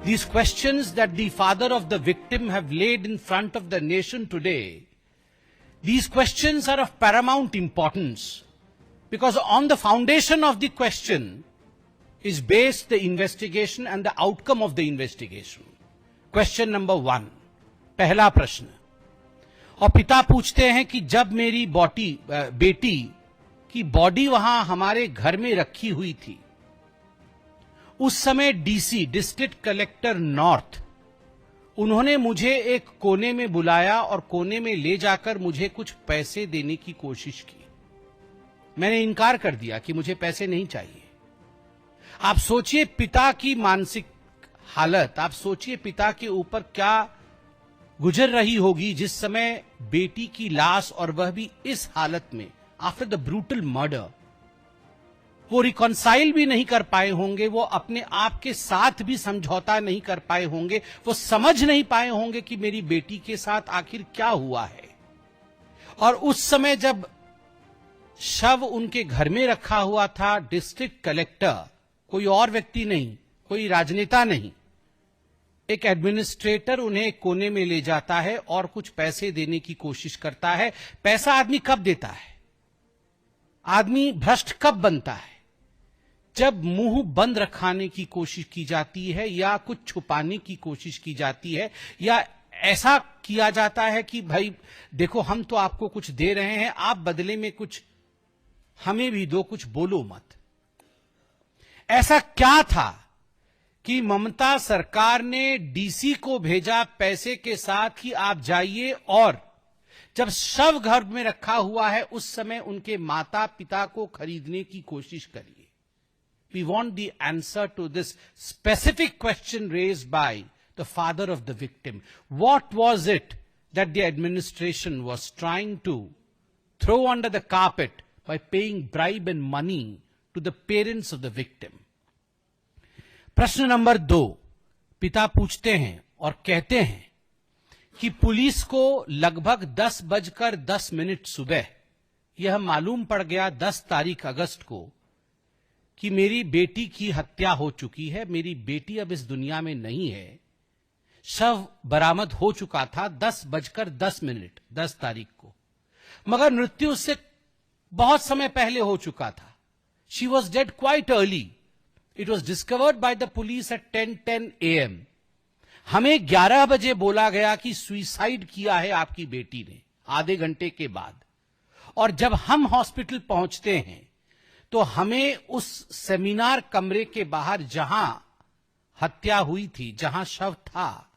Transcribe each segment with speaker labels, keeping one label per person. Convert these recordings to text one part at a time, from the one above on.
Speaker 1: These questions that the father of the victim have laid in front of the nation today, these questions are of paramount importance, because on the foundation of the question is based the investigation and the outcome of the investigation. Question number 1, पहला प्रश्न, और पिता पूछते हैं कि जब मेरी बेटी की बॉडी वहां हमारे घर में रखी हुई थी, उस समय डीसी, डिस्ट्रिक्ट कलेक्टर नॉर्थ, उन्होंने मुझे एक कोने में बुलाया और कोने में ले जाकर मुझे कुछ पैसे देने की कोशिश की। मैंने इनकार कर दिया कि मुझे पैसे नहीं चाहिए। आप सोचिए पिता की मानसिक हालत, आप सोचिए पिता के ऊपर क्या गुजर रही होगी जिस समय बेटी की लाश, और वह भी इस हालत में, आफ्टर द ब्रूटल मर्डर। वो रिकॉन्साइल भी नहीं कर पाए होंगे, वो अपने आप के साथ भी समझौता नहीं कर पाए होंगे, वो समझ नहीं पाए होंगे कि मेरी बेटी के साथ आखिर क्या हुआ है। और उस समय जब शव उनके घर में रखा हुआ था, डिस्ट्रिक्ट कलेक्टर, कोई और व्यक्ति नहीं, कोई राजनेता नहीं, एक एडमिनिस्ट्रेटर उन्हें कोने में ले जाता है और कुछ पैसे देने की कोशिश करता है। पैसा आदमी कब देता है? आदमी भ्रष्ट कब बनता है? जब मुंह बंद रखाने की कोशिश की जाती है, या कुछ छुपाने की कोशिश की जाती है, या ऐसा किया जाता है कि भाई देखो हम तो आपको कुछ दे रहे हैं, आप बदले में कुछ हमें भी दो, कुछ बोलो मत। ऐसा क्या था कि ममता सरकार ने डीसी को भेजा पैसे के साथ कि आप जाइए, और जब शव घर में रखा हुआ है उस समय उनके माता पिता को खरीदने की कोशिश करिए। We want the answer to this specific question raised by the father of the victim. What was it that the administration was trying to throw under the carpet by paying bribe and money to the parents of the victim? प्रश्न number 2, पिता पूछते हैं और कहते हैं कि police को लगभग 10:10 सुबह यह मालूम पड़ गया 10 तारीख अगस्त को कि मेरी बेटी की हत्या हो चुकी है, मेरी बेटी अब इस दुनिया में नहीं है। शव बरामद हो चुका था 10:10 10 तारीख को, मगर मृत्यु उससे बहुत समय पहले हो चुका था। She was dead quite early. It was discovered by the police at 10:10 AM. हमें 11 बजे बोला गया कि सुइसाइड किया है आपकी बेटी ने, आधे घंटे के बाद। और जब हम हॉस्पिटल पहुंचते हैं तो हमें उस सेमिनार कमरे के बाहर जहां हत्या हुई थी, जहां शव था,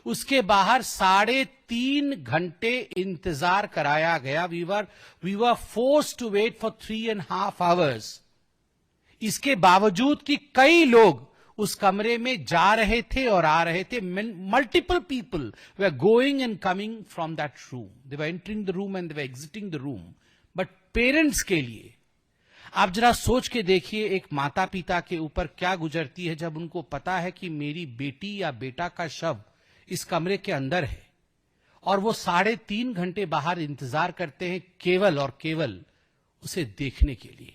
Speaker 1: उसके बाहर 3.5 घंटे इंतजार कराया गया। We were forced to wait for 3.5 hours. इसके बावजूद कि कई लोग उस कमरे में जा रहे थे और आ रहे थे, multiple people way going and coming from that room, they were entering the room and they were exiting the room. But parents के लिए आप जरा सोच के देखिए, एक माता पिता के ऊपर क्या गुजरती है जब उनको पता है कि मेरी बेटी या बेटा का शव इस कमरे के अंदर है, और वो 3.5 घंटे बाहर इंतजार करते हैं केवल और केवल उसे देखने के लिए।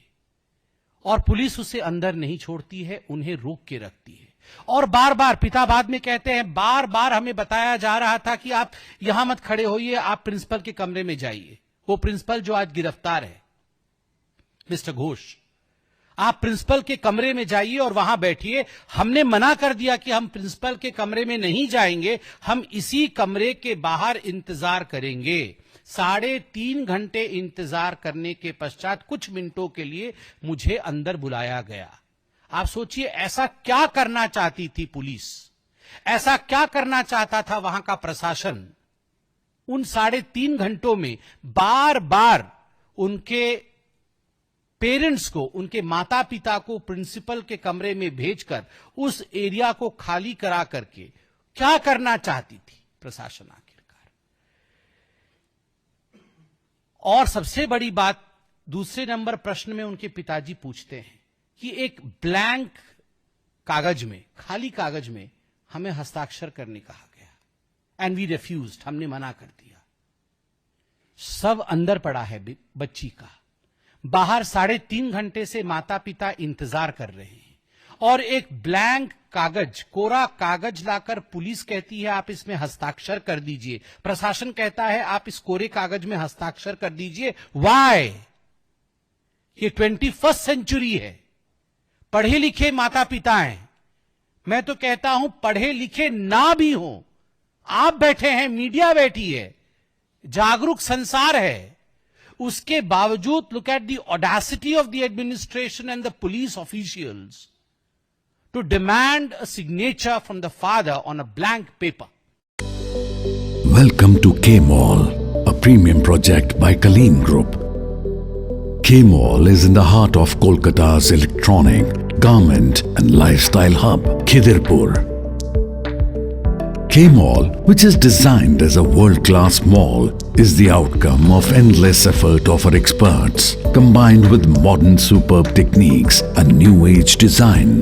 Speaker 1: और पुलिस उसे अंदर नहीं छोड़ती है, उन्हें रोक के रखती है। और बार बार पिता बाद में कहते हैं, बार बार हमें बताया जा रहा था कि आप यहां मत खड़े होइए, आप प्रिंसिपल के कमरे में जाइए। वो प्रिंसिपल जो आज गिरफ्तार है, मिस्टर घोष, आप प्रिंसिपल के कमरे में जाइए और वहां बैठिए। हमने मना कर दिया कि हम प्रिंसिपल के कमरे में नहीं जाएंगे, हम इसी कमरे के बाहर इंतजार करेंगे। 3.5 घंटे इंतजार करने के पश्चात कुछ मिनटों के लिए मुझे अंदर बुलाया गया। आप सोचिए, ऐसा क्या करना चाहती थी पुलिस, ऐसा क्या करना चाहता था वहां का प्रशासन? उन 3.5 घंटों में बार बार उनके पेरेंट्स को, उनके माता पिता को प्रिंसिपल के कमरे में भेजकर उस एरिया को खाली करा करके क्या करना चाहती थी प्रशासन आखिरकार? और सबसे बड़ी बात, दूसरे नंबर प्रश्न में उनके पिताजी पूछते हैं कि एक ब्लैंक कागज में, खाली कागज में हमें हस्ताक्षर करने कहा गया, एंड वी रिफ्यूज्ड, हमने मना कर दिया। सब अंदर पड़ा है बच्ची का, बाहर 3.5 घंटे से माता पिता इंतजार कर रहे हैं, और एक ब्लैंक कागज, कोरा कागज लाकर पुलिस कहती है आप इसमें हस्ताक्षर कर दीजिए, प्रशासन कहता है आप इस कोरे कागज में हस्ताक्षर कर दीजिए। व्हाई? ये 21st सेंचुरी है, पढ़े लिखे माता पिता हैं, मैं तो कहता हूं पढ़े लिखे ना भी हो, आप बैठे हैं, मीडिया बैठी है, जागरूक संसार है, उसके बावजूद look at the audacity of the administration and the police officials to demand a signature from the father on a blank paper.
Speaker 2: Welcome to K-Mall, a premium project by Kaleen Group. K-Mall is in the heart of Kolkata's electronic, garment and lifestyle hub, Khidirpur. K-Mall, which is designed as a world-class mall, is the outcome of endless effort of our experts, combined with modern superb techniques and new age design.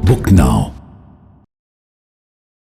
Speaker 2: Book now